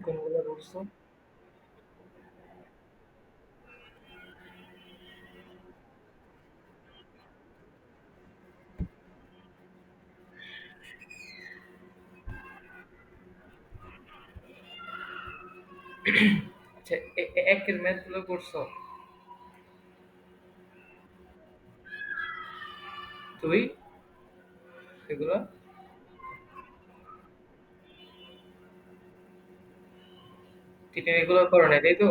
কোনগুলো করছো? আচ্ছা, একের ম্যাথ গুলো করছো? দুই এগুলো? তিনের এগুলো করো না, তাই তো?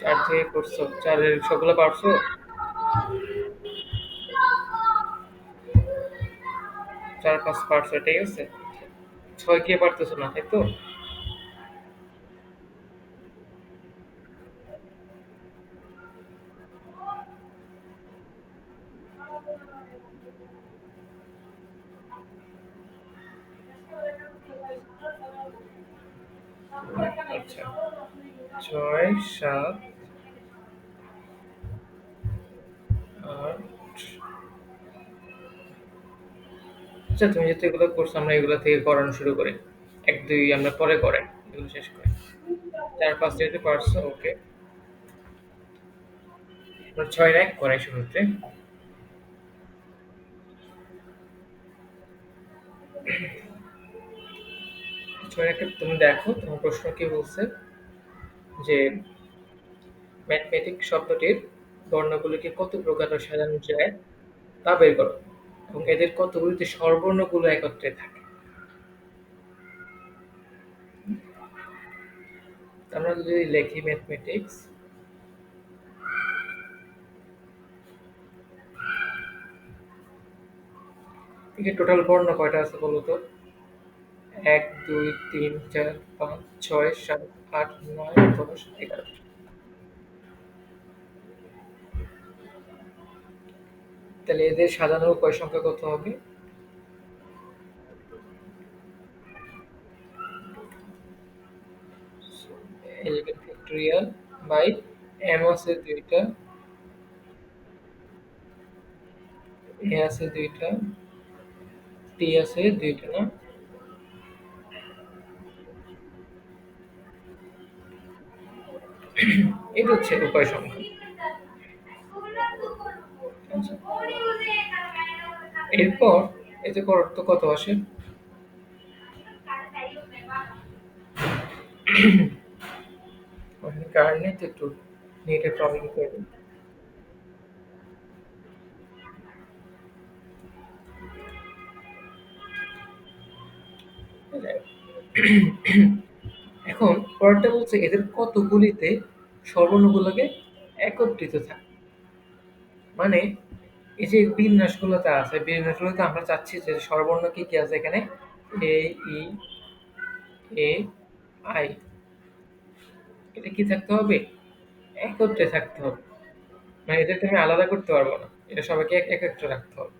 চার থেকে করছো, চারের সবগুলো পারছো? চার পাঁচ পারছো, ঠিক আছে। ছয় কে পারতেছো না, তাই তো? আচ্ছা, ছয়, সাত, আট। আচ্ছা, তুমি যেহেতু এগুলো করছো, আমরা এগুলো থেকে করানো শুরু করি। এক দুই আমরা পরে করাই, এগুলো শেষ করি। চার পাঁচ যেহেতু পারছো, ওকে। আমরা ছয় এক করাই শুরুতে। ছয় একে তুমি দেখো তোমার প্রশ্ন কি বলছে, যে ম্যাথমেটিক শব্দটির বর্ণগুলিকে কত প্রকারে সাজানো যায় তা বের করো, এবং এদের কতগুলিতে স্বরবর্ণগুলো একত্রে থাকে। আমরা যদি লিখি ম্যাথমেটিক্স, এখানে টোটাল বর্ণ কয়টা আছে বলো তো? এক, দুই, তিন, চার, পাঁচ, ছয়, সাত, আট, নয়, দশ, এগারো। তাহলে এদের সাজানোর উপায় সংখ্যা কত হবে? এলিমেন্ট ফ্যাক্টোরিয়াল বাই এম আছে দুইটা, এ আছে দুইটা, টি আছে দুইটা না? এটা হচ্ছে উপায় সংখ্যা। আচ্ছা, এরপর এতে করতে কত আসে? ওখানে কারেন্ট নেই তো, একটু নেটের প্রবলেম করবে। এখন পরেরটা বলছে এদের কতগুলিতে স্বরবর্ণগুলোকে একত্রিত থাকে। মানে এই যে বিন্যাসগুলোতে আছে, বিন্যাসগুলোতে আমরা চাচ্ছি যে স্বরবর্ণ কি কি আছে এখানে? এ, ই, এ, আই। এটা কি থাকতে হবে? একত্রে থাকতে হবে। মানে এদেরকে আমি আলাদা করতে পারবো না, এটা সবাইকে একত্রে রাখতে হবে।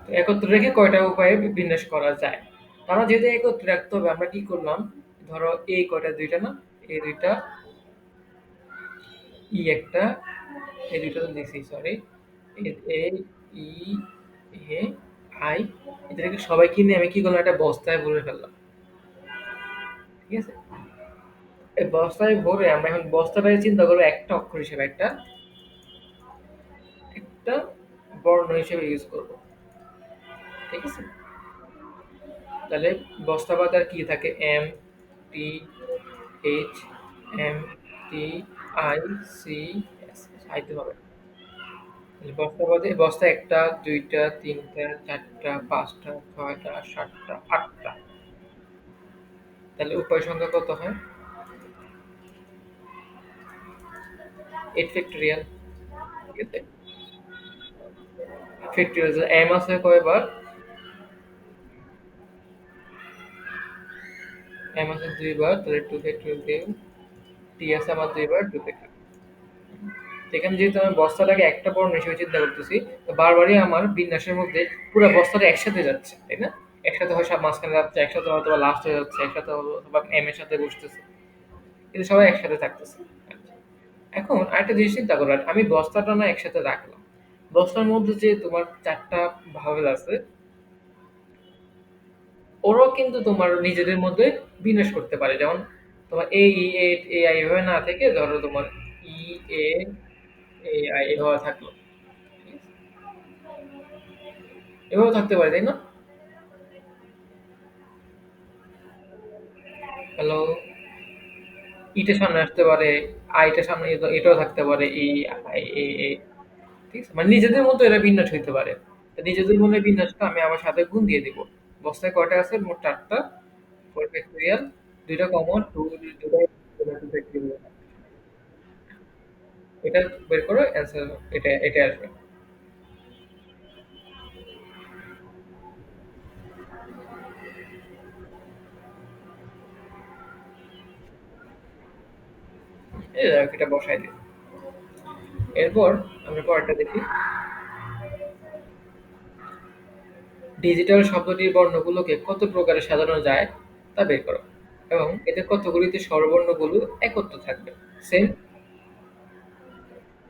তো একত্রে রেখে কয়টা উপায়ে বিন্যাস করা যায়। আমরা যেহেতু একত্রে রাখতে হবে, আমরা কি করলাম? ধরো এই কয়টা, দুইটা না? এই দুইটা, ই একটা, এই দুইটা তো দিছি, sorry. A, E, A, I. এদেরকে সবাই কিনে আমি কি করলাম, একটা বস্তায় ভরে ফেললাম। ঠিক আছে? এই বস্তায় ভরে আমরা এখন বস্তাটাকে চিন্তা করবো একটা অক্ষর হিসেবে, একটা একটা বর্ণ হিসেবে ইউজ করব। ঠিক আছে? তাহলে বস্তা বাদ আর কি থাকে? M, T, H, M, T, I, C, S. আইতে হবে। তাহলে বস্তা বাদে বস্তা একটা, দুইটা, তিনটা, চারটা, পাঁচটা, ছয়টা, সাতটা, আটটা। তাহলে উপায় সংখ্যা কত হয়? 8 ফ্যাক্টরিয়াল। ঠিক আছে? ফ্যাক্টরিয়াল এম আছে কয়বার? এম আছে দুইবার, তাহলে 2 ফ্যাক্টরিয়াল দিয়ে। টি আছে আমার দুইবার, 2 ফ্যাক্টরিয়াল। এখানে যেহেতু আমি বস্তাটাকে একটা বর্ণ হিসেবে চিন্তা করতেছি, তো বারবারই আমার বিন্যাসের মধ্যে পুরো বস্তাটা একসাথে যাচ্ছে, তাই না? একসাথে হয়, সব মাঝখানে যাচ্ছে, একসাথে হয়তো বা লাস্ট হয়ে যাচ্ছে, একসাথে অথবা এম এর সাথে বসতেছে, কিন্তু সবাই একসাথে থাকতেছে। এখন আরেকটা জিনিস চিন্তা করো, আমি বস্তাটা না একসাথে রাখলাম, বস্তার মধ্যে যে তোমার চারটা ভাওয়েল আছে, ওরাও কিন্তু তোমার নিজেদের মধ্যে বিন্যাস করতে পারে। যেমন তোমার এ ই এ এ আই এভাবে না থেকে ধরো তোমার ই এ এ আই এভাবে থাকলো। ঠিক আছে? এভাবে থাকতে পারে, তাই না? হ্যালো, ইটা সামনে আসতে পারে, আইটা সামনে এটাও থাকতে পারে, ই আই এ এ। ঠিক আছে? মানে নিজেদের মতো এরা বিন্যাস হইতে পারে। তো নিজেদের মনে বিন্যাসটা আমি আমার সাথে গুণ দিয়ে দিব। বস্তায় কয়টা আছে? মোট ৪ টা। 4 ফ্যাক্টরিয়াল, ২ টা কমন, ২ টা ফ্যাক্টরিয়াল। এটা বের করো, অ্যান্সার এটা আসবে। এই দেখো, এটা বসাই দিই। এরপর আমরা পরেরটা দেখি। ডিজিটাল শব্দটির বর্ণগুলোকে কত প্রকারে সাজানো যায় তা বের করো। এবং এদের কতগুলিতে স্বরবর্ণগুলো একত্র থাকবে। সেম,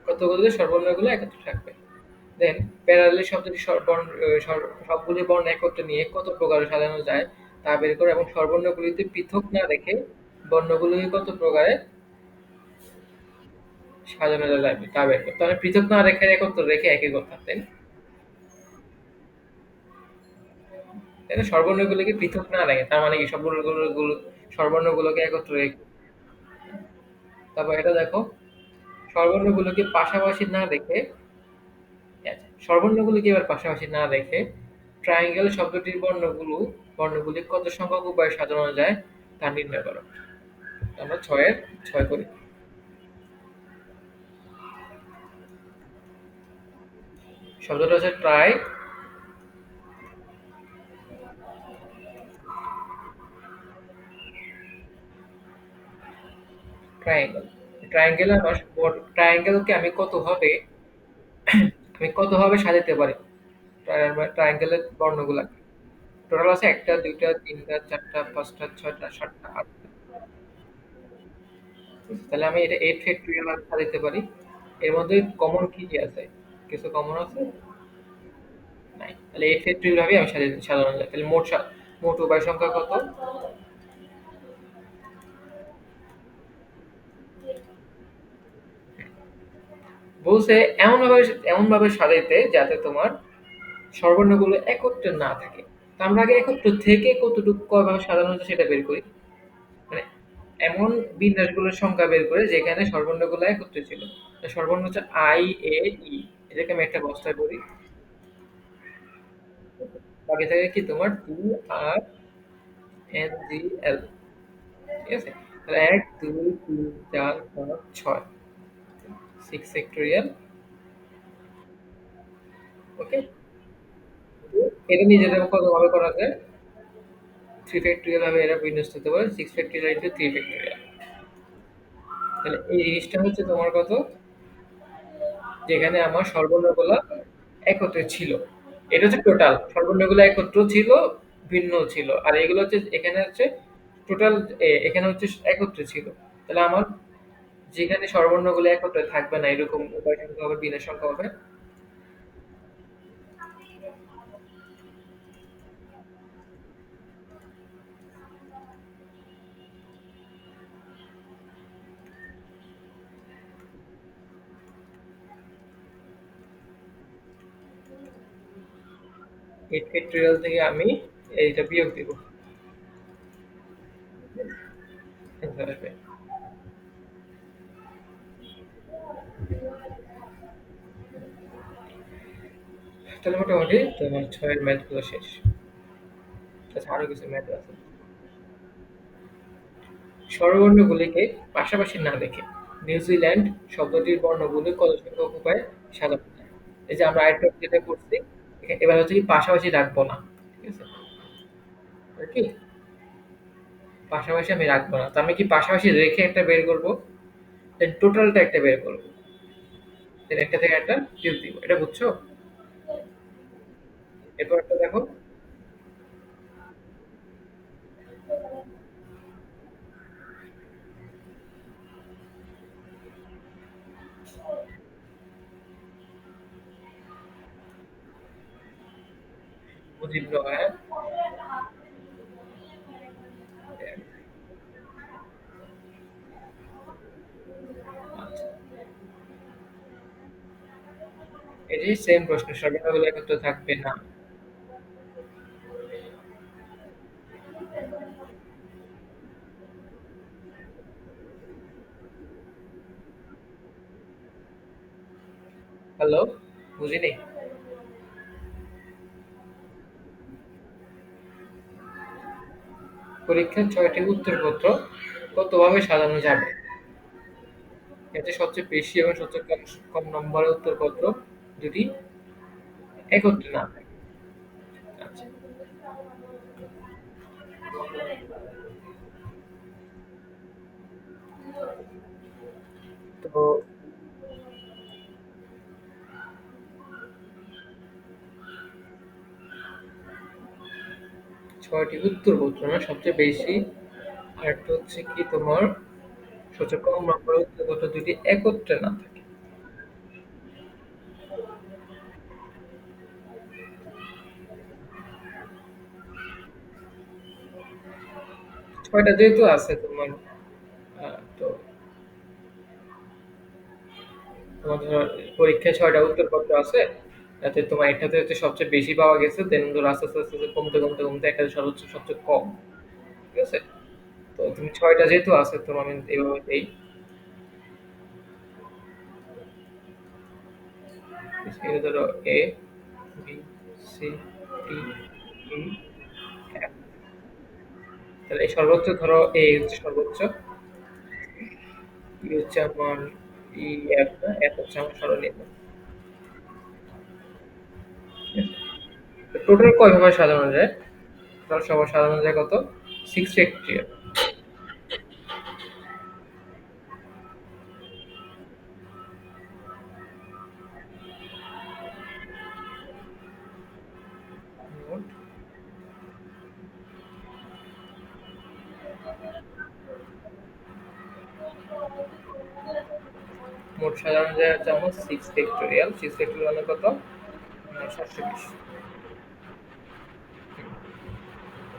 কতগুলিতে স্বরবর্ণগুলো একত্র থাকবে। দেন প্যারালালি শব্দটি সবগুলি বর্ণ একত্রে নিয়ে কত প্রকারে সাজানো যায় তা বের করো, এবং স্বরবর্ণগুলিতে পৃথক না রেখে বর্ণগুলোকে কত প্রকারে সাজানো যায় তা বের করো। তাহলে পৃথক না রেখে একত্র রেখে একই কথা, তাই না? তাই না? স্বরবর্ণগুলোকে পৃথক না রেখে, তার মানে কি স্বরবর্ণগুলোকে একত্র রেখে। তারপর এটা দেখো, স্বরবর্ণগুলোকে পাশাপাশি না রেখে, আচ্ছা, স্বরবর্ণগুলোকে এবার পাশাপাশি না রেখে ট্রায়াঙ্গেল শব্দটির বর্ণগুলি কত সংখ্যক উপায়ে সাজানো যায় তা নির্ণয় করো। আমরা ৬ করি। শব্দটা হচ্ছে ট্রায়াঙ্গেল। ট্রায়াঙ্গেল আমার ট্রায়াঙ্গেলকে আমি কতভাবে সাজাতে পারি? ট্রায়াঙ্গেলের বর্ণগুলা টোটাল আছে ১ টা, ২ টা, ৩ টা, ৪ টা, ৫ টা, ৬ টা, ৭ টা, ৮ টা। তাহলে আমি এটা ৮ ফ্যাক্টরিয়াল ভাবে সাজাতে পারি। এর মধ্যে কমন কি কি আছে? কিছু কমন আছে? নাই। তাহলে ৮ ফ্যাক্টরিয়াল ভাবে আমি সাজানো যায়। তাহলে মোট উভয় সংখ্যা কত? বলছে এমনভাবে সাজাইতে যাতে তোমার স্বরবর্ণগুলো একত্রে না থাকে। তো আমরা আগে একত্র থেকে কতটুকু কয়ভাবে সাজানো হচ্ছে সেটা বের করি। মানে এমন বিন্যাসগুলোর সংখ্যা বের করে যেখানে স্বরবর্ণগুলো একত্রে ছিল। তো স্বরবর্ণ হচ্ছে আই, এ, ই। এটাকে আমি একটা বস্তায় বলি। বাকি থাকে কি তোমার টি, আর, এন, জি, এল। ঠিক আছে? তাহলে ১, ২, ৩, ৪, ৫, ৬। ৬ ফ্যাক্টরিয়াল। ওকে? এটা নিজেদের কতভাবে করা যায়? 3 ফ্যাক্টরিয়াল ভাবে এরা বিন্যস্ত হতে পারে। 6 ফ্যাক্টরিয়াল ইন্টু 3 ফ্যাক্টরিয়াল। তাহলে এই জিনিসটা হচ্ছে তোমার কত? যেখানে আমার সর্বর্ণগুলা একত্রে ছিল। এটা হচ্ছে টোটাল। সর্বর্ণগুলো একত্র ছিল, ভিন্ন ছিল। আর এগুলো হচ্ছে এখানে হচ্ছে টোটাল, এখানে হচ্ছে একত্রে ছিল। তাহলে আমার যেখানে স্বরবর্ণগুলো একত্রে থাকবে না এরকম উভয় সংখ্যা হবে, বিনা সংখ্যা হবে। 8 ফ্যাক্টরিয়াল থেকে আমি এইটা বিয়োগ দিব। অ্যান্সার আসবে। তাহলে মোটামুটি তোমার ৬ এর ম্যাথ গুলো শেষ। আচ্ছা, আরো কিছু ম্যাথ আছে। স্বরবর্ণগুলিকে পাশাপাশি না রেখে নিউজিল্যান্ড শব্দটির বর্ণগুলি কত সংখ্যক উপায়ে সাজানো যায়? এই যে আমরা আরেকটা যেটা করছি, এবার হচ্ছে কি পাশাপাশি রাখবো না। ঠিক আছে? কি পাশাপাশি আমি রাখবো না, তো আমি কি পাশাপাশি রেখে একটা বের করবো, দেন টোটালটা একটা বের করবো, দেন একটা থেকে একটা বিয়োগ দিব। এটা বুঝছো? এরপর একটা দেখো, মুজিব নয়, হ্যাঁ? আচ্ছা, এটাই সেম প্রশ্ন, সর্বনামগুলো একত্র থাকবে না। হ্যালো, বুঝিনি। পরীক্ষার ৬টি উত্তরপত্র কতভাবে সাজানো যাবে? এতে সবচেয়ে বেশি এবং সবচেয়ে কম কম নম্বরের উত্তরপত্র যদি একত্রে না থাকে। আচ্ছা, তো ৬টি উত্তরপত্র না সবচেয়ে বেশি, আরেকটা হচ্ছে কি তোমার সবচেয়ে কম নম্বরের উত্তরপত্র যদি একত্রে না থাকে। ৬টা যেহেতু আছে তোমার, তো তোমার ধরো পরীক্ষায় ৬টা উত্তরপত্র আছে, তাতে তোমার একটাতে হচ্ছে সবচেয়ে বেশি পাওয়া গেছে, দেন ধরো আস্তে আস্তে আস্তে আস্তে কমতে কমতে কমতে একটা সর্বোচ্চ সবচেয়ে কম। ঠিক আছে? তো তুমি ৬টা যেহেতু আছে তোমার, আমি এইভাবে দেই। এই ধরো এ, বি, সি, ডি, ই, এফ। তাহলে এই সর্বোচ্চ ধরো এ হচ্ছে সর্বোচ্চ, ই হচ্ছে আমার ই, এফ না, এফ হচ্ছে আমার সর্বনিম্ন। টোটাল কয়ভাবে সাজানো যায়? টোটাল সবার সাজানো যায় কত? 6 ফ্যাক্টরিয়াল। মোট মোট সাজানো যায় হচ্ছে আমার 6 ফ্যাক্টরিয়াল। 6 ফ্যাক্টরিয়াল মানে কত? 720।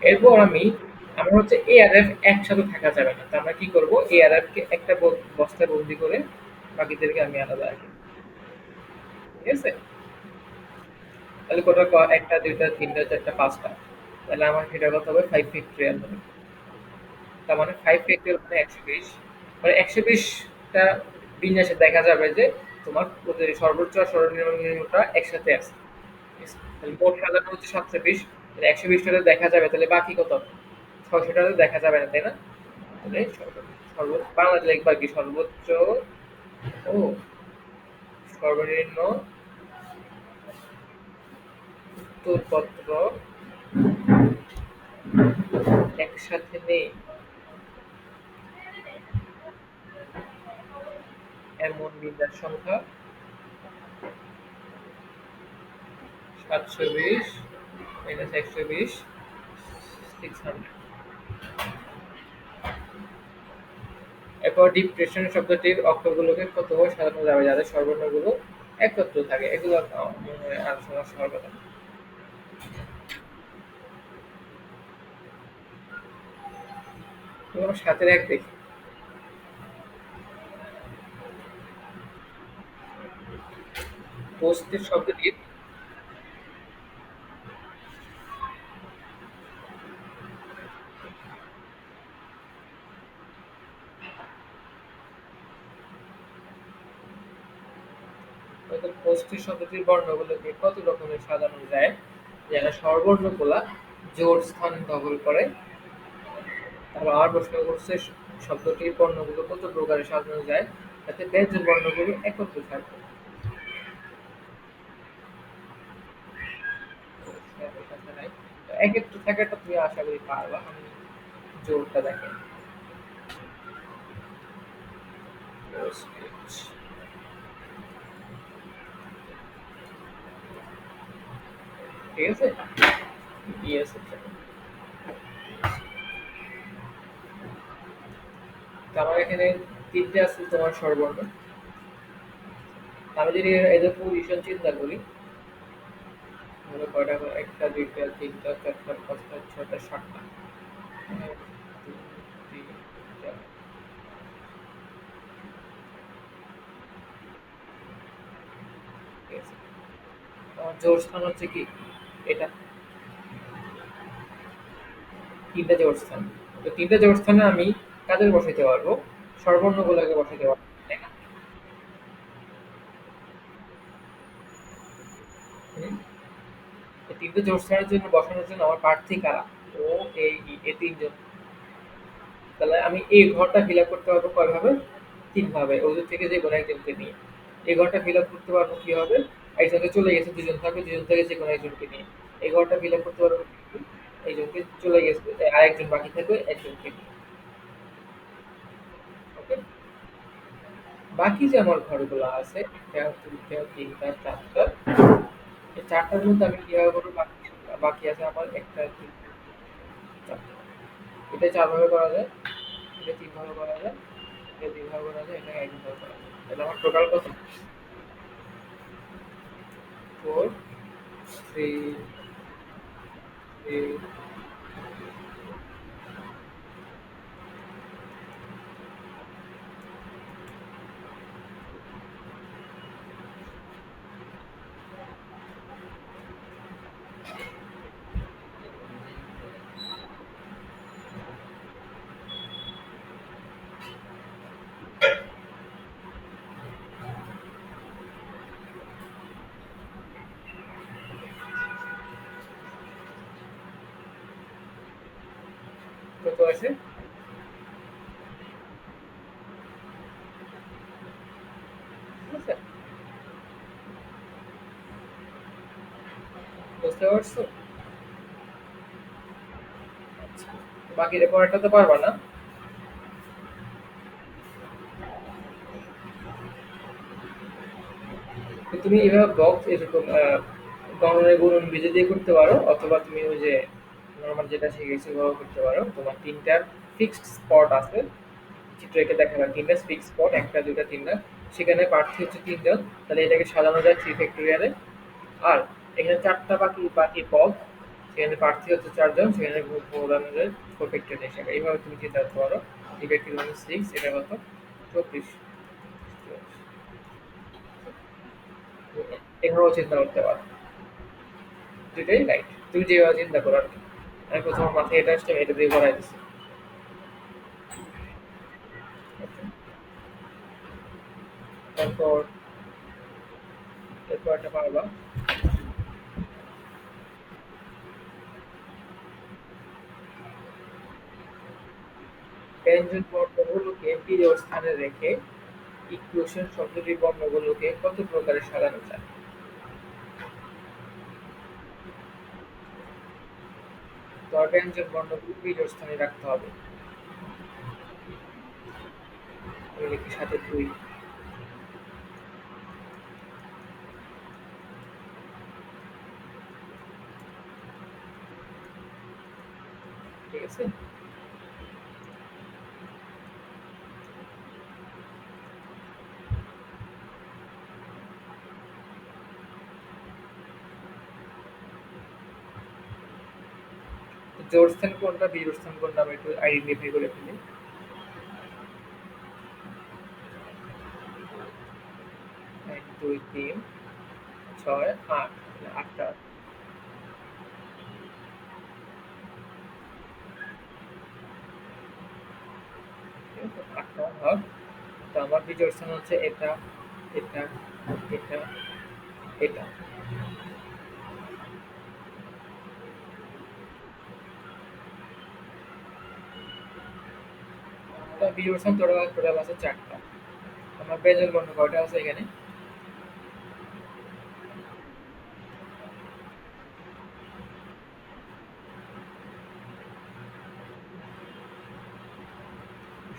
এরপর আমার হচ্ছে এ আর এফ একসাথে থাকা যাবে না। তো আমরা কি করব? এ আর এফ কে একটা বস্তায় বন্দি করে বাকিদেরকে আমি আলাদা রাখি। ঠিক আছে? তাহলে কোটা একটা, দুইটা, তিনটা, চারটা, পাঁচটা। তাহলে আমার সেটা কত হবে? 5 ফ্যাক্টরিয়াল হবে। তার মানে 5 ফ্যাক্টরিয়াল মানে 120। মানে 120টা বিন্যাসে দেখা যাবে যে তোমার ওদের সর্বোচ্চ আর সর্বনিম্নটা একসাথে আছে। ঠিক আছে? তাহলে মোট সাজানো হচ্ছে 720। তাহলে 120টাতে দেখা যাবে, তাহলে বাকি কত? 600টাতে দেখা যাবে না, তাই না? তাহলে বাংলাতে লিখবা কি? সর্বোচ্চ ও সর্বনিম্ন উত্তরপত্র একসাথে নেই এমন বিন্যাস সংখ্যা 720 মাইনাস 120, 600। এরপর ডিপ্রেশন শব্দটির অক্ষরগুলোকে কতভাবে সাজানো যাবে যাতে সর্বর্ণগুলো একত্র থাকে? এগুলো মনে হয় আলোচনা হওয়ার কথা না। তুমি আমার সাথে এক দেখি। পোস্টের শব্দটির পোস্টের শব্দটির বর্ণগুলোকে কত রকমের সাজানো যায় যেন স্বরবর্ণগুলা জোড় স্থান দখল করে? তারপর আমার প্রশ্ন করছে শব্দটির বর্ণগুলো কত প্রকারে সাজানো যায় যাতে ব্যঞ্জন বর্ণগুলো একত্রে থাকে? সেটার কথা নাই। তো একত্রে থাকাটা তুমি আশা করি পারবা। আমি জোরটা দেখেন। ঠিক আছে? ইয়েস। তো আমার এখানে তিনটে আছে তোমার স্বরবর্ণ। আমি যদি এদের পজিশন চিন্তা করি, তাহলে কয়টা করে? একটা, দুইটা, তিনটা, চারটা, পাঁচটা, ছয়টা, সাতটা। জোড় স্থান হচ্ছে কি এটা, তিনটা জোড় স্থান। তো তিনটা জোড় স্থানে আমি কাদের বসাইতে পারবো? স্বরবর্ণগুলোকে বসাইতে পারবো, তাই না? হুম? এই তিনটে জোড় স্থানের জন্য বসানোর জন্য আমার প্রার্থী কারা? ও, এ, ই, এই তিনজন। তাহলে আমি এই ঘরটা ফিল আপ করতে পারবো কয় ভাবে? তিন ভাবে, ওদের থেকে যে কোনো একজনকে নিয়ে। এই ঘরটা ফিল আপ করতে পারবো কি হবে? একজনকে চলে গেছে, দুজন থাকবে, দুজন থেকে যে কোনো একজনকে নিয়ে। এই ঘরটা ফিল আপ করতে পারবো কি? একজনকে চলে গেছে, আরেকজন বাকি থাকবে একজনকে নিয়ে। ওকে? বাকি যে আমার ঘরগুলো আছে, একটা, দুইটা, তিনটা, চারটা, এই চারটার মধ্যে আমি কিভাবে করবো? বাকি বাকি আছে আমার একটা, দুইটা, চারটা। এটা চার ভাবে করা যায়, এটা তিন ভাবে করা যায়, এটা দুই ভাবে করা যায়, এটা এক ভাবে করা যায়। তাহলে আমার টোটাল কত? Four, three, three. কত আছে? ঠিক আছে? বুঝতে পারছো? আচ্ছা, বাকিটা পরেরটা তো পারবা না। তো তুমি এভাবে বক্স এরকম গণনের গুণন বীজে দিয়ে করতে পারো, অথবা তুমি ওই যে নর্মাল যেটা শিখেছো ওভাবে করতে পারো। তোমার তিনটা ফিক্সড স্পট আছে, চিত্র এঁকে দেখাবে তিনটা ফিক্সড স্পট, একটা, দুইটা, তিনটা। সেখানে প্রার্থী হচ্ছে তিনজন, তাহলে এটাকে সাজানো যায় থ্রি ফ্যাক্টোরিয়ালে। আর এখানে চারটা বাকি বাকি পদ, সেখানে প্রার্থী হচ্ছে চারজন, সেখানে বোঝানো যায় ফোর ফ্যাক্টোরিয়াল হিসাবে। এইভাবে তুমি চিন্তা করতে পারো। থ্রি ফ্যাক্টোরিয়াল সিক্স, এটা কত? 24। এভাবেও চিন্তা করতে পারো। দুইটাই রাইট, তুমি যেভাবে চিন্তা করো আর কি। আমি প্রথম মাথায় এটা আসছে, আমি এটা দিয়ে করাই দিচ্ছি। তারপর এরপর একটা পারবা। ব্যঞ্জন বর্ণগুলোকে বিজোড় স্থানে রেখে ইকুয়েশন শব্দটির বর্ণগুলোকে কত প্রকারে সাজানো যায়? তো ব্যঞ্জন বর্ণগুলো বিজোড় স্থানে রাখতে হবে। আমি লিখি সাথে দুই। ঠিক আছে? জোড় স্থান কোনটা, বিজোড় স্থান কোনটা, আমি একটু আইডেন্টিফাই করে ফেলি। 1, 2, 3, 6, 8, আটটা। ঠিক আছে? আটটা ভাগ। তো আমার বিজোড় স্থান হচ্ছে এটা, এটা, এটা, এটা। তো বিজোড় স্থান টোটাল টোটাল আছে চারটা। আমার ব্যঞ্জন বর্ণ কয়টা আছে এখানে?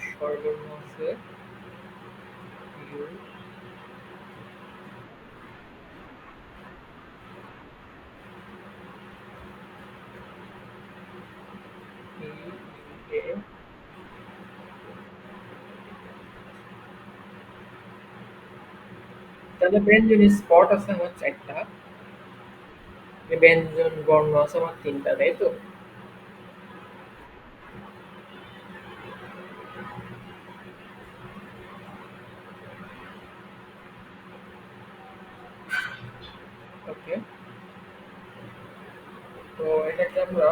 স্বরবর্ণ আছে ইউ, ই, এ। তাহলে ব্যঞ্জন স্পট আছে আমার চারটা, ব্যঞ্জন বর্ণ আছে আমার তিনটা, তাই তো? ওকে। তো এটাকে আমরা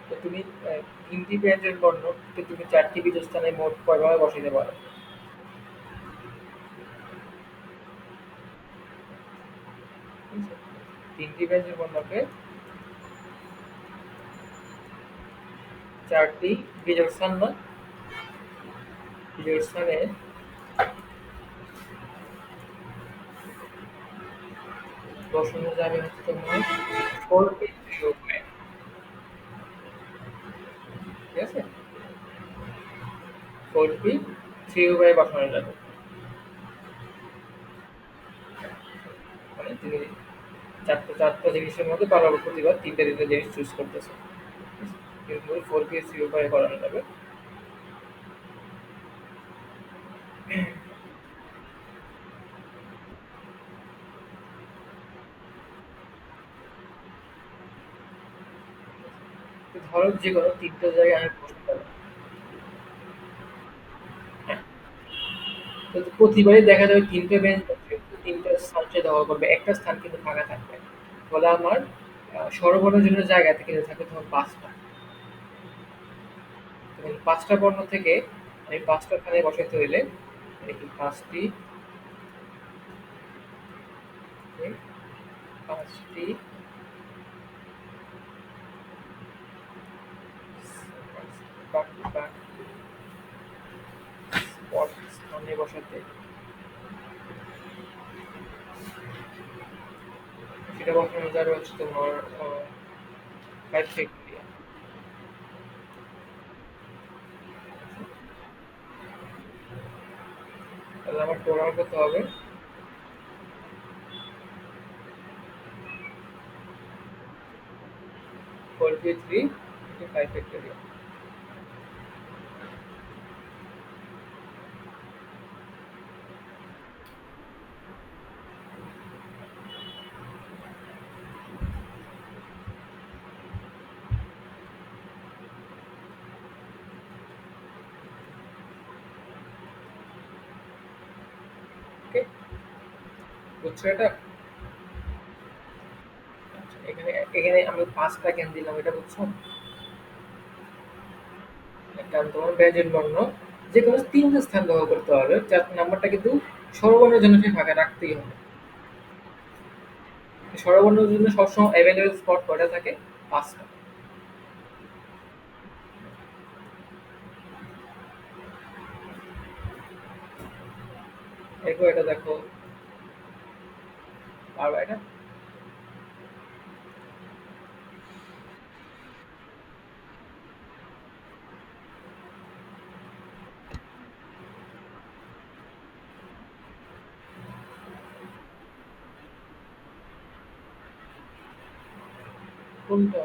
তো তুমি ৩টি ব্যঞ্জন বর্ণকে তুমি ৪টি বীজস্থানে মোট কয়ভাবে বসাইতে পারো? ঠিক আছে? ৩টি ব্যঞ্জন বর্ণকে ৪টি বীজস্থান না বীজস্থানে বসানো যাবে হচ্ছে তোমার 4p3 উপায়ে। ঠিক আছে? 4p3 উপায়ে বসানো যাবে। মানে তুমি ৪টা জিনিসের মধ্যে বারবার প্রতিবার ৩টা জিনিস চুজ করতেছো। কিন্তু 4p3 উপায়ে করানো যাবে। তো ধরো যেকোনো ৩টা জায়গায় আমি বসাতে পারি। হ্যাঁ? তো প্রতিবারই দেখা যাবে ৩টে বেঞ্চ আছে, ৩টা স্থান সে দখল করবে। একটা স্থান কিন্তু ফাঁকা থাকবে। ফলে আমার স্বরবর্ণের জন্য জায়গা কিন্তু থাকবে তখন ৫টা। তখন ৫টা বর্ণ থেকে আমি ৫টা স্থানে বসাইতে হইলে দেখি ৫টি ৫টি স্পট স্থানে বসাতে সেটা বসানো যাবে হচ্ছে তোমার 5 ফ্যাক্টরিয়াল। তাহলে আমার টোটাল কত হবে? 4p3 5 factorial. ওকে, বুঝছো এটা? আচ্ছা, এখানে এখানে আমি ৫টা কেন দিলাম এটা বুঝছো? কারণ তোমার ব্যঞ্জন বর্ণ যেকোনো ৩টা স্থান দখল করতে হবে। ৪ নাম্বারটা কিন্তু স্বরবর্ণের জন্য সে ফাঁকা রাখতেই হবে। স্বরবর্ণের জন্য সবসময় অ্যাভেলেবল স্পট কয়টা থাকে? ৫টা। এরপর এটা দেখো, পারবা এটা? কোনটা?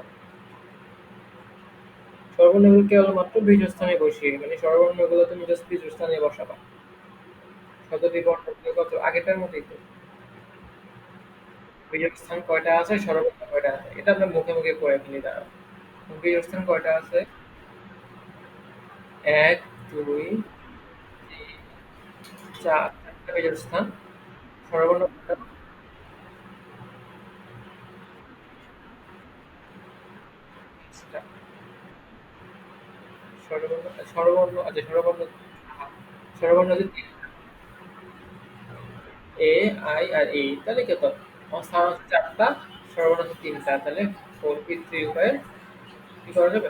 স্বরবর্ণগুলো কেবলমাত্র বীজস্থানে বসিয়ে মানে স্বরবর্ণগুলো তুমি জাস্ট বীজস্থানে বসাবা। শব্দটি বর্ণগুলো কত আগেরটার মতোই তো। বীজস্থান কয়টা আছে, স্বরবর্ণ কয়টা আছে, এটা আমরা মুখে মুখে পড়ে ফেলি দাঁড়াও। বীজস্থান কয়টা আছে? ১, ২, ৩, ৪, ৪টা বীজস্থান। স্বরবর্ণ কয়টা? ৫টা। স্বরবর্ণ আচ্ছা স্বরবর্ণ যদি এ, আই আর এই তাহলে কত? আমার স্থান হচ্ছে ৪টা, স্বরবর্ণ হচ্ছে ৩টা, তাহলে 4p3 উপায়ে কি করা যাবে?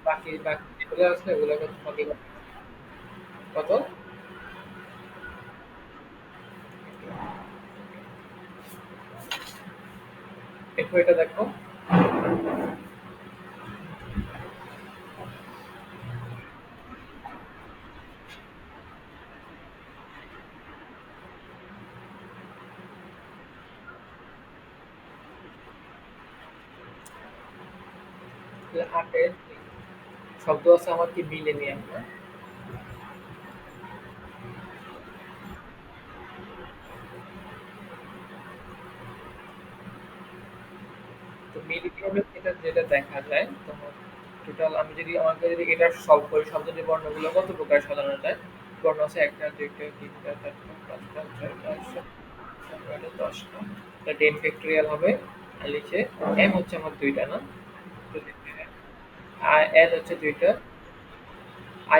বাকি বাকি যেগুলো আছে ওগুলো কত বাকি কত? এরপর এটা দেখো, তাহলে ৮ এর শব্দ আছে আমার কি মিলেনি আমরা? তো মিল কিভাবে এটা যেটা দেখা যায় তোমার একটু টোটাল আমি যদি আমাকে যদি এটা সলভ করি শব্দটি বর্ণগুলো কত প্রকার সাজানো যায়? বর্ণ আছে ১ টা, ২ টা, ৩ টা, ৪ টা, ৫ টা, ৬ টা, ৭ টা, ৮ টা, ১০ টা। এটা 10 ফ্যাক্টোরিয়াল হবে। আর নিচে m হচ্ছে আমার ২ টা না? আর n হচ্ছে ২ টা,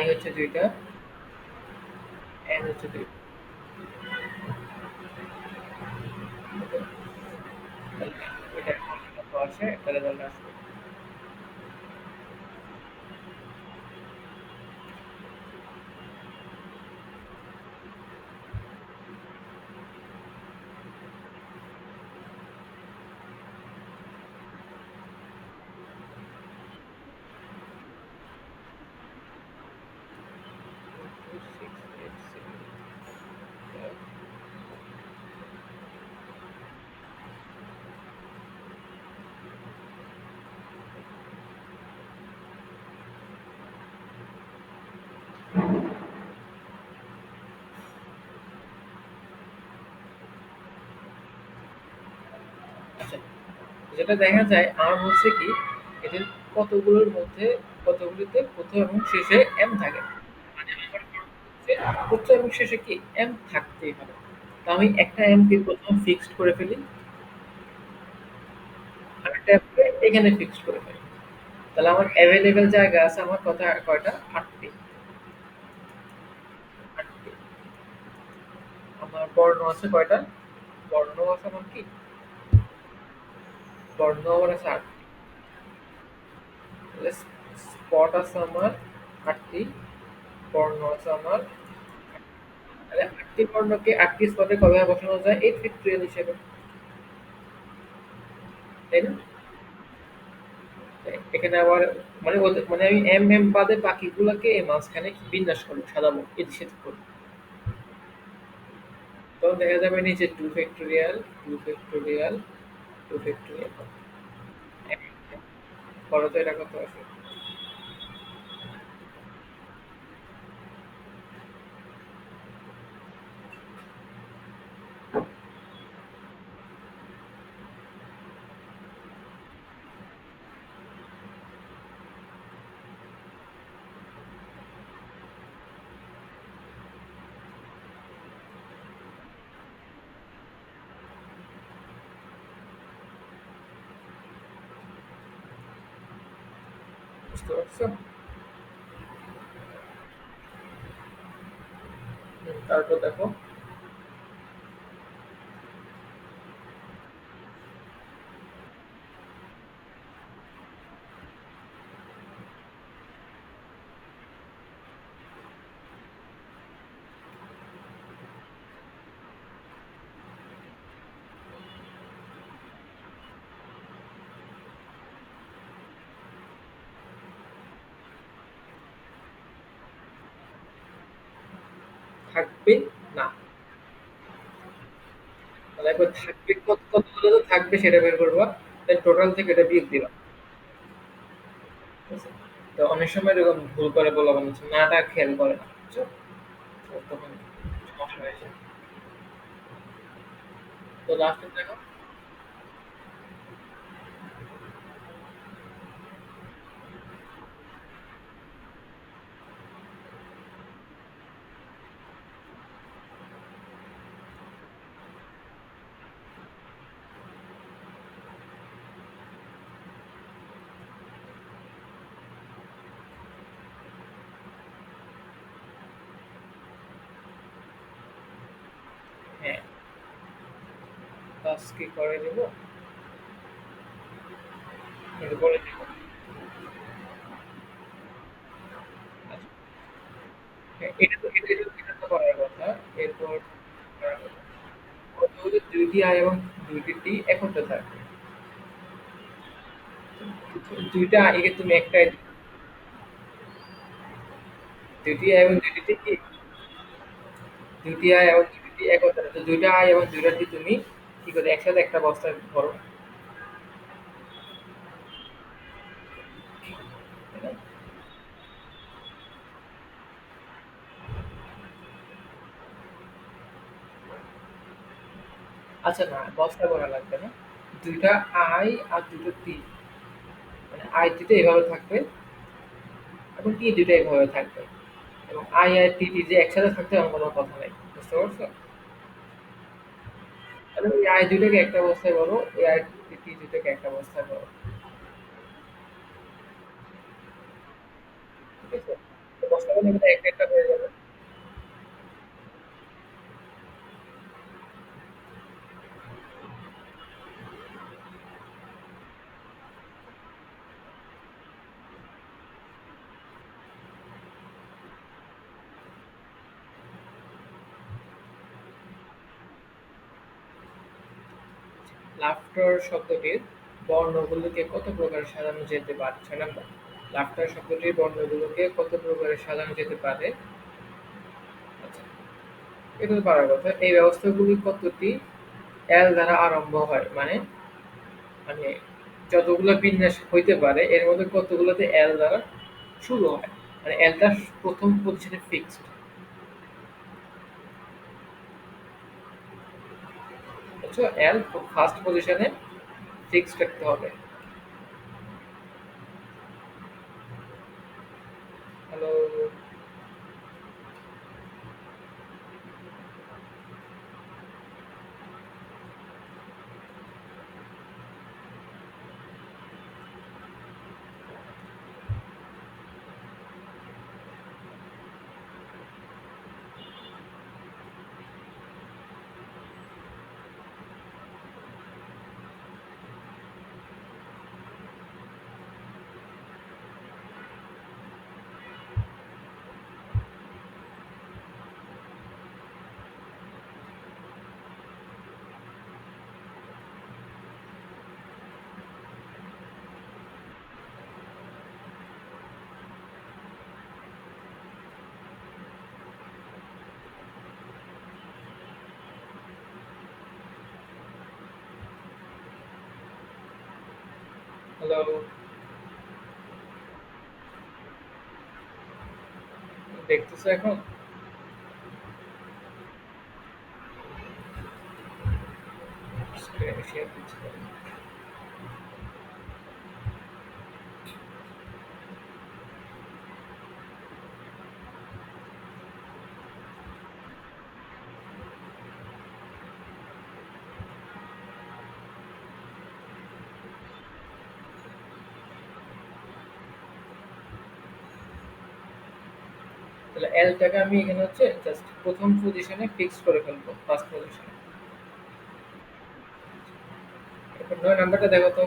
i হচ্ছে ২ টা, n হচ্ছে ২ টা। তাহলে এটা কত আসে? একটা রেজাল্ট আসবে। আচ্ছা, যেটা দেখা যায় আমার বলছে কি এদের কতগুলোর মধ্যে কতগুলিতে প্রথম এবং শেষে m থাকে। মানে আমার হচ্ছে প্রথম এবং শেষে কি m থাকতেই হবে। তো আমি একটা m কে প্রথম ফিক্সড করে ফেলি, আরেকটা m কে এখানে ফিক্সড করে ফেলি। তাহলে আমার অ্যাভেলেবেল জায়গা আছে আমার কয়টা? ৮টি। ৮টি। আমার বর্ণ আছে কয়টা? বর্ণ আছে আমার কি? বর্ণ আমার আছে ৮টি। তাহলে স্পট আছে আমার ৮টি, বর্ণ আছে আমার, তাহলে ৮টি বর্ণকে ৮টি স্পটে কয়ভাবে বসানো যায়? ৮ ফ্যাক্টরিয়াল হিসেবে, তাই না? এখানে আবার মানে মানে আমি m বাদে বাকিগুলোকে এই মাঝখানে বিন্যাস করবো, সাজাবো, এদিক সেদিক করবো। তখন দেখা যাবে নিচে 2 ফ্যাক্টোরিয়াল, 2 ফ্যাক্টোরিয়াল, 2 ফ্যাক্টোরিয়াল। করো তো এটা কত আসে? বুঝতে পারছো? তারপর দেখো থাকবে না। তাহলে একবার থাকবে কতগুলো থাকবে সেটা বের করবা। দেন টোটাল থেকে এটা বিয়োগ দিবা। ঠিক আছে? তো অনেক সময় এরকম ভুল করে বলা হচ্ছে নাটা খেয়াল করে না। বুঝছো? তো তখন সমস্যা হয়ে যায়। তো লাস্টে দেখো। হ্যাঁ, কাজ কি করে দিব? কিন্তু বলে দিব। আচ্ছা, হ্যাঁ, এটা তো করার কথা। এরপর করার কথা। কত হলে ২টি আই এবং ২টি টি একত্রে থাকবে। ২টা আইকে তুমি একটাই ২টি আই এবং ২টি টি কি? ২টি আই এবং ২টি টি একত্রে। তো ২টা আই এবং ২টা টি তুমি কি করে একসাথে একটা বস্তায় ভরো। তাই না? আচ্ছা না, বস্তা ভরা লাগবে না। ২টা আই আর ২টো টি। মানে আই টি টা এভাবে থাকবে। এখন টি দুইটা এইভাবে থাকবে এবং আই আর টি টি যে একসাথে থাকতে এমন কোনো কথা নাই, বুঝতে পারছো? তাহলে ওই আই দুইটাকে একটা অবস্থায় করো, এই আই টি টি দুইটাকে একটা অবস্থায় করো। ঠিক আছে? তো বস্তা বানালে কিন্তু একটা একটা হয়ে যাবে। লাফটার শব্দটির বর্ণগুলোকে কত প্রকারে সাজানো যেতে পারে? ৬ নাম্বার। লাফটার শব্দটির বর্ণগুলোকে কত প্রকারে সাজানো যেতে পারে? আচ্ছা, এটা তো পারার কথা। এই ব্যবস্থাগুলি কতটি এল দ্বারা আরম্ভ হয়? মানে মানে যতগুলো বিন্যাস হইতে পারে এর মধ্যে কতগুলোতে এল দ্বারা শুরু হয়? মানে এলটা প্রথম পজিশনে ফিক্সড। বুঝছো? এল ফার্স্ট পজিশনে ফিক্সড রাখতে হবে। হ্যালো? হ্যালো? দেখতেছো এখন? স্ক্রিনে শেয়ার দিচ্ছি। তাহলে এলটাকে আমি এখানে হচ্ছে জাস্ট প্রথম পজিশনে ফিক্স করে ফেলবো, ফার্স্ট পজিশনে। এরপর ৯ নাম্বারটা দেখো তো।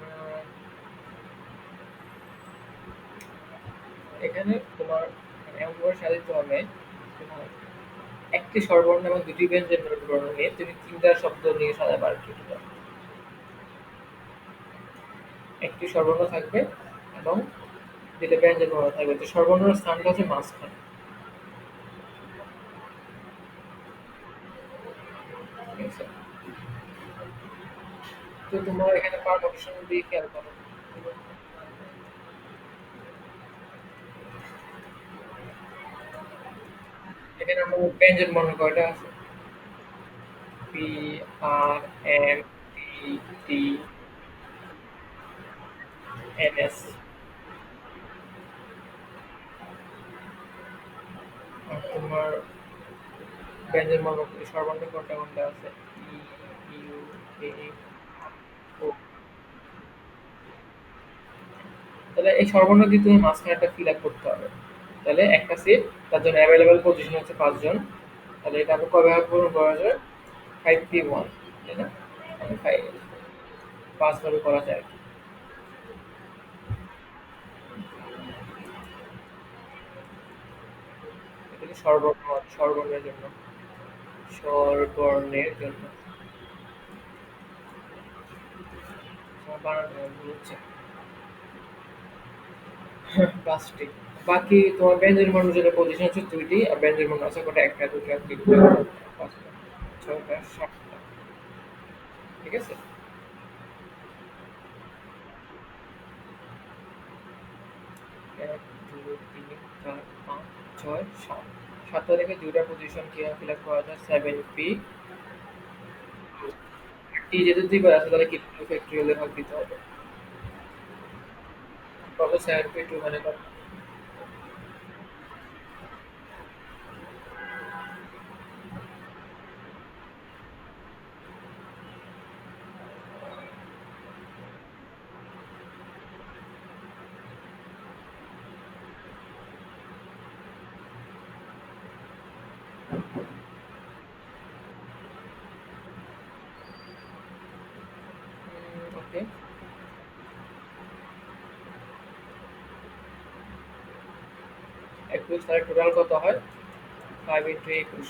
আহ, এখানে তোমার মানে এমনভাবে সাজাতে হবে, তোমার একটি স্বরবর্ণ এবং দুটি ব্যঞ্জন বর্ণ নিয়ে তুমি তিনটা শব্দ নিয়ে সাজাবে আর কি। একটি স্বরবর্ণ থাকবে এবং দুটো ব্যঞ্জন বর্ণ থাকবে, তো স্বরবর্ণের স্থানটা হচ্ছে মাঝখানে। ঠিক আছে? তো তোমার এখানে পারমিশন দিয়ে খেয়াল করো। এখানে আমার ব্যঞ্জন বর্ণ কয়টা আছে? পি, আর, এম, টি, টি, এন, এস। আর তোমার ব্যঞ্জন বর্ণ স্বরবর্ণ কোনটা কোনটা আছে? ই, ইউ, এ, ও। তাহলে এই স্বরবর্ণ দিয়ে তুমি মাঝখানে একটা ফিল আপ করতে হবে। তাহলে একটা সিট, তার জন্য অ্যাভেলেবেল পজিশন হচ্ছে ৫ জন। তাহলে এটা আমি কবে পূরণ করা যায়? 5P1, তাই না? আমি ৫ ভাবে করা যায়। এটা কি স্বরবর্ণের জন্য? স্বরবর্ণের জন্য। তোমার বানান ভুল হচ্ছে। ৫টি। বাকি তোমার ব্যঞ্জন বর্ণের জন্য পজিশন হচ্ছে ২টি আর ব্যঞ্জন বর্ণ আছে কটা ১টা ২টা ৩টা ৪টা ৫টা ৬টা ৭টা। ঠিক আছে? ১, ২, ৩, ৪, ৫, ৬, ৭। ৭টা থেকে ২টা পজিশন কিভাবে ফিল আপ করা যায়? 7p টি যেহেতু ২ বার আছে তাহলে কি ফ্যাক্টরিয়াল এর ভাগ দিতে হবে। কত 7p2 মানে কত? ওকে। ২১ তাহলে টোটাল কত হয়? 5 ইন্টু ২১।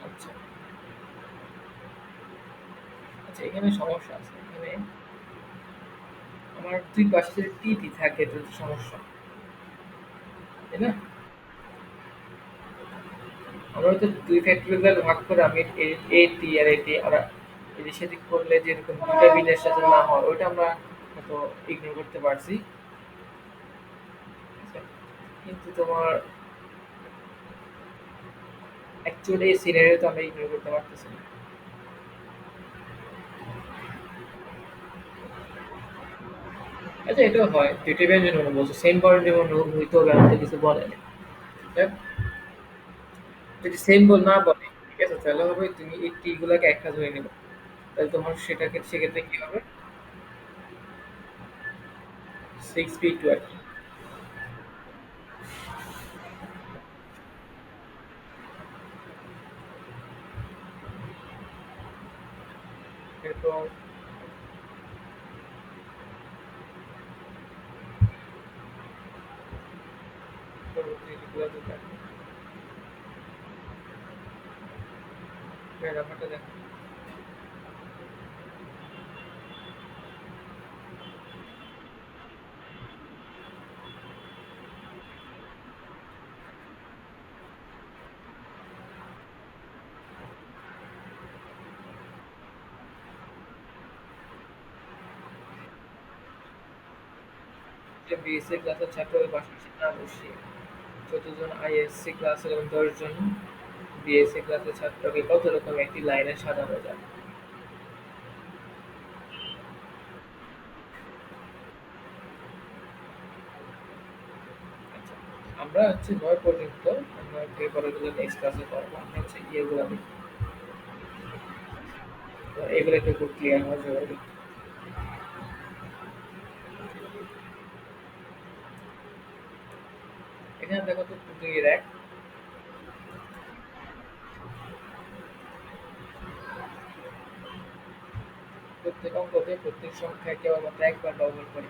আচ্ছা, আচ্ছা এখানে সমস্যা আছে। এখানে আমার ২ পাশে যদি টি থাকে এটা তো সমস্যা। তাই না? আমরা হয়তো ২ ফ্যাক্টরিয়াল ভাগ করে আমি এটি আর এটি আর এদিক সেদিক করলে যেরকম ২ টা বিনের সাথে না হয় ওইটা আমরা হয়তো ইগনোর করতে পারছি। আচ্ছা, কিন্তু তোমার অ্যাকচুয়ালি এই সিনারিও তো আমরা ইগনোর করতে পারতেছি না। আচ্ছা এটাও হয়। ২ টি ব্যঞ্জন বর্ণ বলছো। সেম বর্ণের বর্ণ হইতে হবে এমন তো কিছু বলে নাই। হ্যাঁ? যদি সেম বল না বলে, ঠিক আছে? তাহলে হবে তুমি এই টি গুলাকে একটা ধরে নিবে। তাহলে তোমার সেক্ষেত্রে কি হবে? 6p2 আরকি। এরপর পরবর্তী যেগুলা যেটা নাম্বারটা দেখো। যে বিএসসি ক্লাসের ছাত্রদের পাশাপাশি না বসিয়ে যতজন আইএসসি ক্লাসের এবং ১০ জন বিএসসি ক্লাসের ছাত্রকে কত রকম একটি লাইনে সাজানো যায়? আচ্ছা, আমরা হচ্ছে ৯ পর্যন্ত আমরা এরপরেগুলো নেক্সট ক্লাসে করবো। আমরা হচ্ছে ইয়েগুলো দেখি। তো এগুলো একটু খুব ক্লিয়ার হওয়া জরুরি। এখানে দেখো তো ২ এর ১ প্রত্যেক অঙ্কতে প্রত্যেক সংখ্যায় কেবলমাত্র একবার ব্যবহার করি।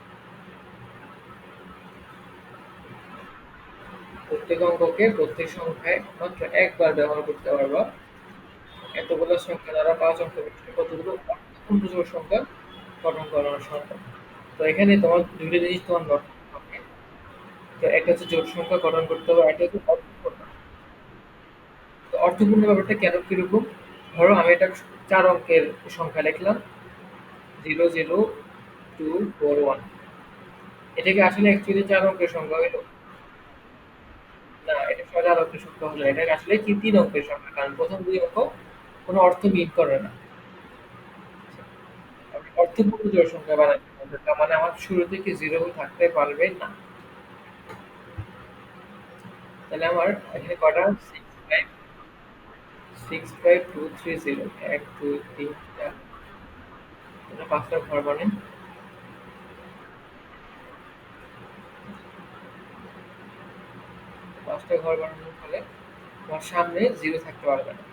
প্রত্যেক অঙ্ককে প্রত্যেক সংখ্যায় মাত্র একবার ব্যবহার করতে পারবা। এতগুলো সংখ্যা দ্বারা ৫ অঙ্ক বিশিষ্ট কতগুলো অর্থপূর্ণ সংখ্যা গঠন করা সম্ভব। তো এখানে তোমার ২ টা জিনিস তোমার নোট করতে হবে। তো একটা হচ্ছে জোড় সংখ্যা গঠন করতে হবে, আরেকটা হচ্ছে অর্থপূর্ণ। তো অর্থপূর্ণ ব্যাপারটা কেন কিরকম? ধরো আমি একটা ৪ অঙ্কের সংখ্যা লিখলাম 00241। এটাকে আসলে অ্যাকচুয়ালি ৪ অঙ্কের সংখ্যা হইল না, এটা ৪ অঙ্কের সংখ্যা হলো না। এটা আসলে কি ৩ অঙ্কের সংখ্যা। কারণ ১ম ২ অঙ্ক কোন অর্থ মিন করে না। আমি অর্থপূর্ণ জোড় সংখ্যা বানাইতে হবে। তার মানে আমার শুরু থেকে 0 থাকতে পারবে না। তাহলে আমার এখানে কটা? 65230, 1 2 3 4, এটা 5টা ঘর মানে 5টা ঘর বানানোর ফলে আমার সামনে জিরো থাকতে পারবে না।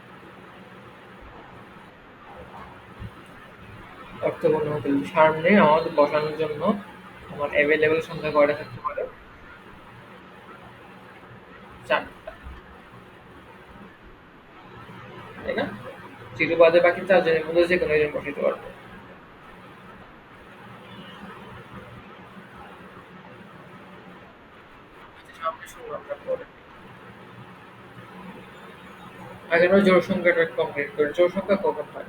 অর্থপূর্ণ হতে হবে। সামনে আমার বসানোর জন্য আমার অ্যাভেলেবেল সংখ্যা কয়টা থাকতে পারে? 4টা, তাই না? জিরো বাদে বাকি 4 জনের মধ্যে যে কোনো একজন বসাইতে পারবে। আচ্ছা, সামনে শূন্য আমরা পরে আগে আমরা জোড় সংখ্যাটা কমপ্লিট করি। জোড় সংখ্যা কখন হয়?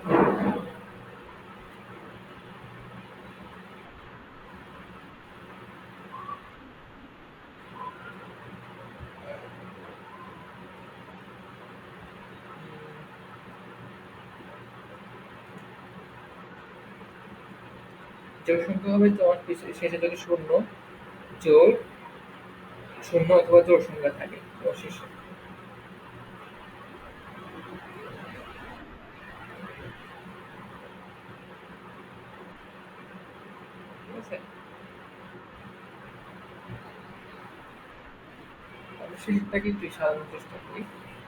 জোড় সংখ্যা হবে তোমার শেষে যদি শূন্য, জোড় শূন্য অথবা জোড় সংখ্যা থাকে তোমার শেষে, ঠিক আছে? আমি শেষেরটাকে একটু সাজানোর চেষ্টা করি।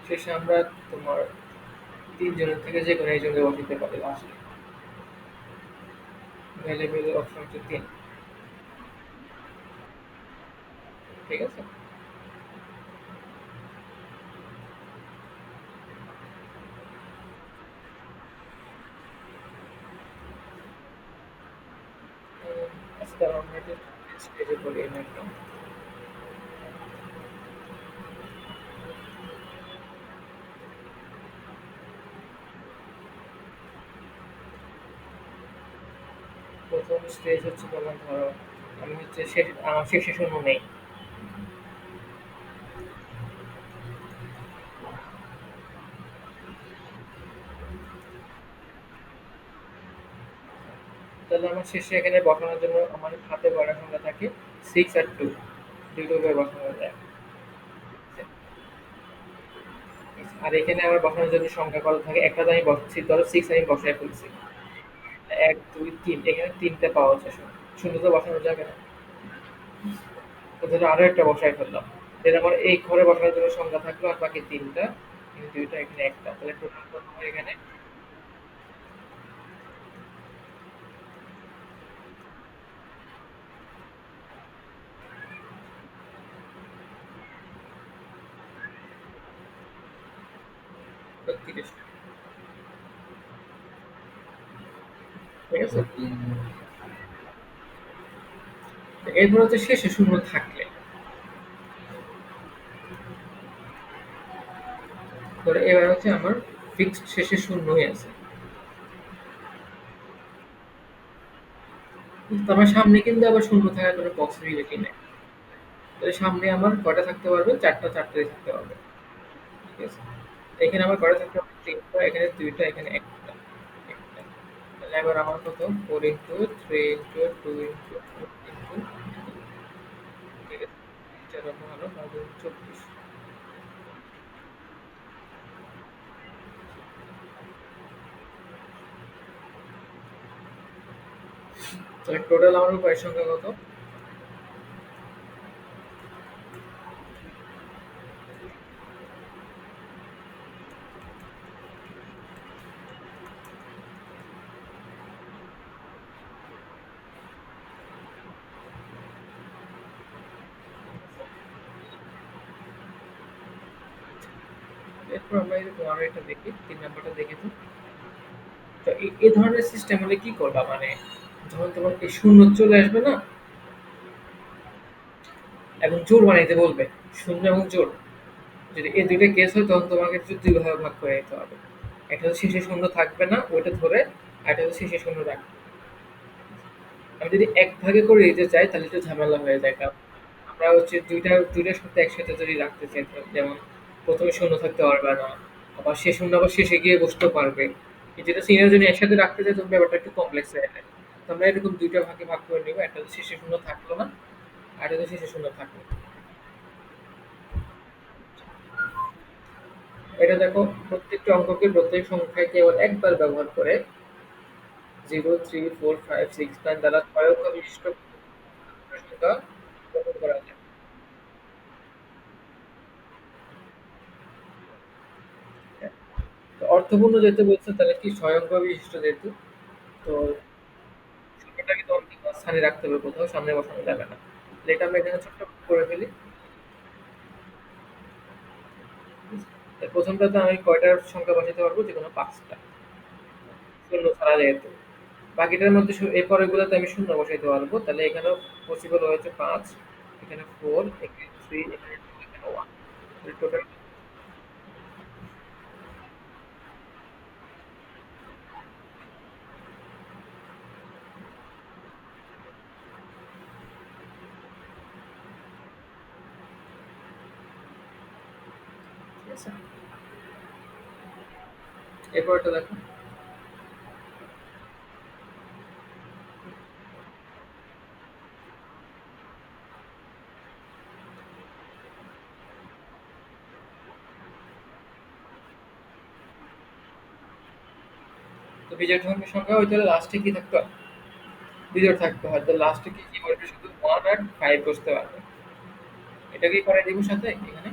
শেষে আমরা তোমার 3 জনের থেকে যে কোনো একজনকে বসাতে পারি লাস্টে। অ্যাভেলেবেল অপশন হচ্ছে 3, ঠিক আছে? আচ্ছা, তাহলে আমরা এটা স্টেজে করি না একদম। প্রথম স্টেজ হচ্ছে তোমার ধরো আমি হচ্ছে আমার শেষে শূন্য নেই। তাহলে আমার শেষে এখানে বসানোর জন্য আমার হাতে গড়া সংখ্যা থাকে 6 আর 2, দুটো করে বসানো যায়। আর এখানে আমার বসানোর জন্য সংখ্যা কত থাকে? একটা তো আমি বসাচ্ছি, ধরো 6 আমি বসায় ফেলছি। 1 2 3, এখানে 3টে পাওয়া যায়। শূন্য তো বসানো যাবে না। তো ধরো আরো একটা বসায় ফেললাম। then আমার এই ঘরে বসানোর জন্য সংখ্যা থাকলো আর বাকি 3টা, এখানে 2টা, এখানে একটা, তাহলে টোটাল কত হয় এখানে? 32, ঠিক আছে? এরপর হচ্ছে শেষে শূন্য থাকলে, ধরো এবার হচ্ছে আমার ফিক্সড শেষে শূন্যই আছে, কিন্তু আমার সামনে কিন্তু আবার শূন্য থাকার কোনো পসিবিলিটি নেই। তাহলে সামনে আমার কয়টা থাকতে পারবে? 4টা, 4টাই থাকতে পারবে, ঠিক আছে? এখানে আমার কয়টা থাকতে পারবে? 3টা, এখানে 2টা, এখানে একটা, একটা। তাহলে এবার আমার কত? 4 ইন্টু 3 ইন্টু 2 ইন্টু 4 ইন্টু, ঠিক আছে? 4 হলো 24। তাহলে টোটাল আমার উপায়ের সংখ্যা কত? এরপর আমরা এই যে তোমার এটা দেখি, 3 নাম্বারটা দেখি তো। তো এই ধরনের সিস্টেম হলে কি করবা? মানে যখন তোমার এই শূন্য চলে আসবে না, এবং জোড় বানাইতে বলবে, শূন্য এবং জোড়, যদি এই দুইটা কেস হয় তখন তোমাকে হচ্ছে 2 ভাগে ভাগ করে নিতে হবে। একটা হচ্ছে শেষে শূন্য থাকবে না ওইটা ধরে, আর একটা হচ্ছে শেষে শূন্য রাখবে। আমি যদি 1 ভাগে করে দিতে চাই তাহলে একটু ঝামেলা হয়ে যায়, কারণ আমরা হচ্ছে দুইটার সাথে একসাথে যদি রাখতে চাই, যেমন প্রথমে শূন্য থাকতে পারবে না, আবার সে শূন্য আবার শেষে গিয়ে বসতে পারবে। কিন্তু এটা সিনিয়র যদি একসাথে রাখতে চাই তখন ব্যাপারটা একটু কমপ্লেক্স হয়ে যায়। তো আমরা এরকম 2টা ভাগে ভাগ করে নিবো, একটা হচ্ছে শেষে শূন্য থাকলো না, আর একটা হচ্ছে শেষে শূন্য থাকলো। এটা দেখো, প্রত্যেকটা অঙ্ককে প্রত্যেক সংখ্যায় কেবল একবার ব্যবহার করে 0, 3, 4, 5, 6, 9 দ্বারা ছয় অঙ্ক বিশিষ্ট সংখ্যা গঠন করা যায়। হ্যাঁ, তো অর্থপূর্ণ যেহেতু বলছে তাহলে কি ছয় অঙ্ক বিশিষ্ট যেহেতু, তো সংখ্যাটাকে তো অঙ্কিত স্থানে রাখতে হবে, কোথাও সামনে বসানো যাবে না। তাহলে এটা আমরা এখানে ছোট্ট করে ফেলি। প্রথমটাতে আমি কয়টার সংখ্যা বসাতে পারবো, যে কোনো পাঁচটা, শূন্য ছাড়া যেহেতু। বাকিটার মধ্যে এই পরেরগুলোতে আমি শূন্য বসাইতে পারবো, তাহলে এখানেও পসিবল হয়েছে পাঁচ, এখানে ফোর, এখানে থ্রি, এখানে টু, এখানে ওয়ান। টোটাল ঠিক আছে। এরপরটা দেখো, তো বিজোড় সংখ্যা হইতে হলে লাস্টে কি থাকতে হয়, বিজোড় থাকতে হয়। তো লাস্টে কি কি বলবে, শুধু ওয়ান আর ফাইভ বসতে পারবে। এটাকেই করে দিব সাথে এখানে,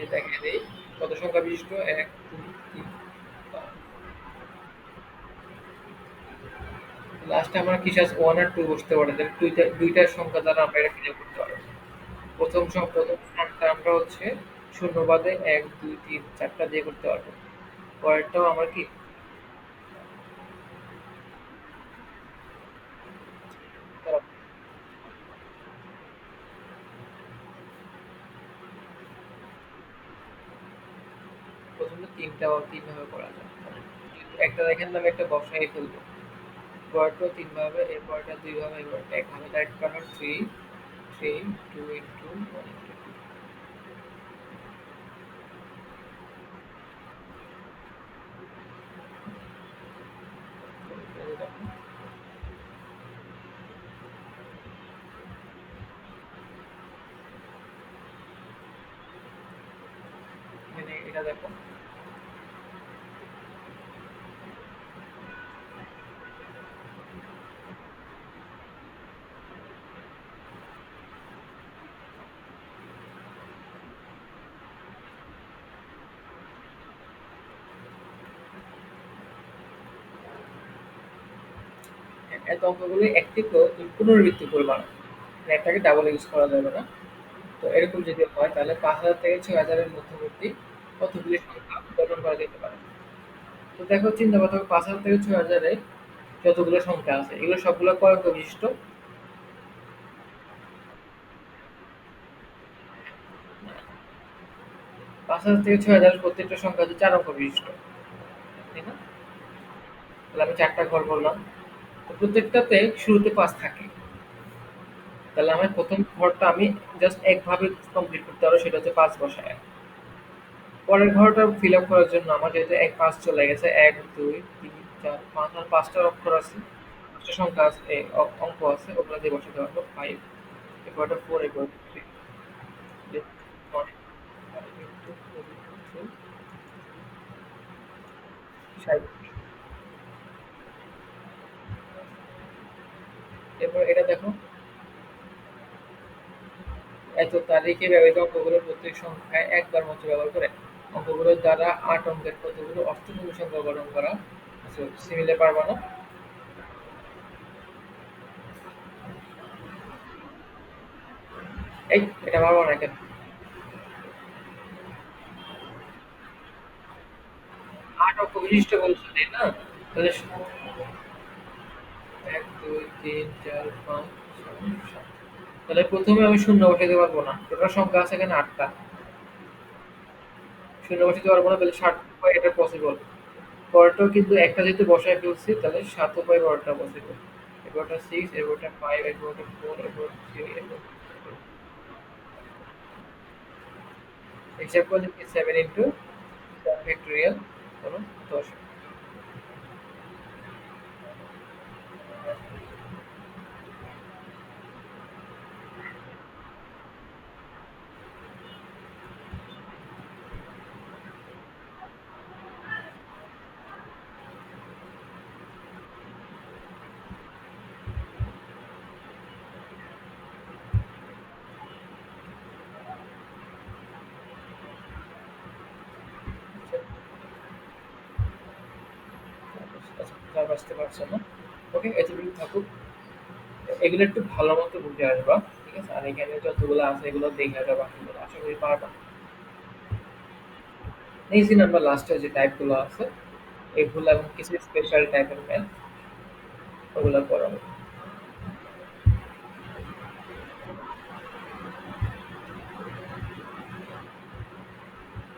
এই দেখে দিই কত সংখ্যা বিশিষ্ট, এক, দুই, তিন, পাঁচ। লাস্টে আমরা কি আছে, ওয়ান আর টু বসতে পারে, তাহলে দুইটার সংখ্যা দ্বারা আমরা এটা ক্লিয়ার করতে পারবো। প্রথম স্থানটা আমরা হচ্ছে শূন্য বাদে এক, দুই, তিন, চারটা দিয়ে করতে পারবো। পরেরটাও আমার কি, প্রথমে তিন ভাবে করা যায়। একটা দেখেন আমি একটা বসাই ফেলবো, পরেরটাও তিন ভাবে, এর পরেরটা দুই ভাবে, এর পরেরটা এক ভাবে, ডাইরেক্ট কারণ three, three, two into one into two. এখানে এটা দেখো, এত অঙ্কগুলো একটি পুনরাবৃত্তি করবা না, মানে একটাকে ডাবল ইউজ করা যাবে না। তো এরকম যদি হয় তাহলে ৫,০০০ থেকে ৬,০০০ এর মধ্যবর্তী কতগুলি সংখ্যা গঠন করা যেতে পারে। তো দেখো, চিন্তা করতে হবে ৫,০০০ থেকে ৬,০০০ এ যতগুলো সংখ্যা আছে এগুলো সবগুলো কয় অঙ্ক বিশিষ্ট। ৫,০০০ থেকে ৬,০০০ প্রত্যেকটা সংখ্যা হচ্ছে ৪ অঙ্ক বিশিষ্ট, তাই না? তাহলে আমি ৪টা ঘর বললাম, তো প্রত্যেকটাতে শুরুতে ৫ থাকে। তাহলে আমার প্রথম ঘরটা আমি জাস্ট একভাবে কমপ্লিট করতে পারবো, সেটা হচ্ছে ৫ বসায়। পরের ঘরটা ফিল আপ করার জন্য আমার যেহেতু ৫ চলে গেছে, ১, ২, ৩, ৪, ৫ আর ৫টা অক্ষর আছে, ৫টা সংখ্যা আছে, অঙ্ক আছে, ওগুলো দিয়ে বসাতে পারবো ৫। এরপরটা ৪, এরপরটা ৩, 1, 5 into 4 into 60। এরপর এটা দেখো, এত তারিখে ব্যবহৃত অঙ্কগুলোর প্রত্যেক সংখ্যায় একবার মাত্র ব্যবহার করে অঙ্কগুলোর দ্বারা ৮ অঙ্কের কতগুলো অষ্টমী সংখ্যা গঠন করা। সিমিলে পারবা না? এই, এটা পারবা না কেন? ৮ অঙ্ক বিশিষ্ট বলছো, তাই না? তাহলে ১, ২, ৩, ৪, ৫, ৬, ৭। তাহলে প্রথমে আমি শূন্য বসাইতে পারবো না, টোটাল সংখ্যা আছে এখানে ৮টা, শূন্য বসাইতে পারবো না, তাহলে ৭ উপায় এটা পসিবল। পরেরটাও কিন্তু একটা যেহেতু বসায় ফেলছি, তাহলে ৭ উপায় পরেরটা পসিবল। এরপরটা 6, এরপরটা 5, এরপরটা 4, এরপর 3, এরপর হিসাব করলে কি 7 ইন্টু 10 ফ্যাক্টোরিয়াল, বলো ১০। যা বুঝতে পারছো না? ওকে, এতটুকু থাকুক। এগুলো একটু ভালো মতো বুঝে আসবা। ঠিক আছে? আর এখানে যতগুলো আছে এগুলো দেখে যাবা বাকিগুলো আশা করি পারবা। ইজি নাম্বার লাস্টে যে টাইপগুলো আছে এগুলো এবং কিছু স্পেশাল টাইপের ম্যাথ ওগুলো পড়াবো।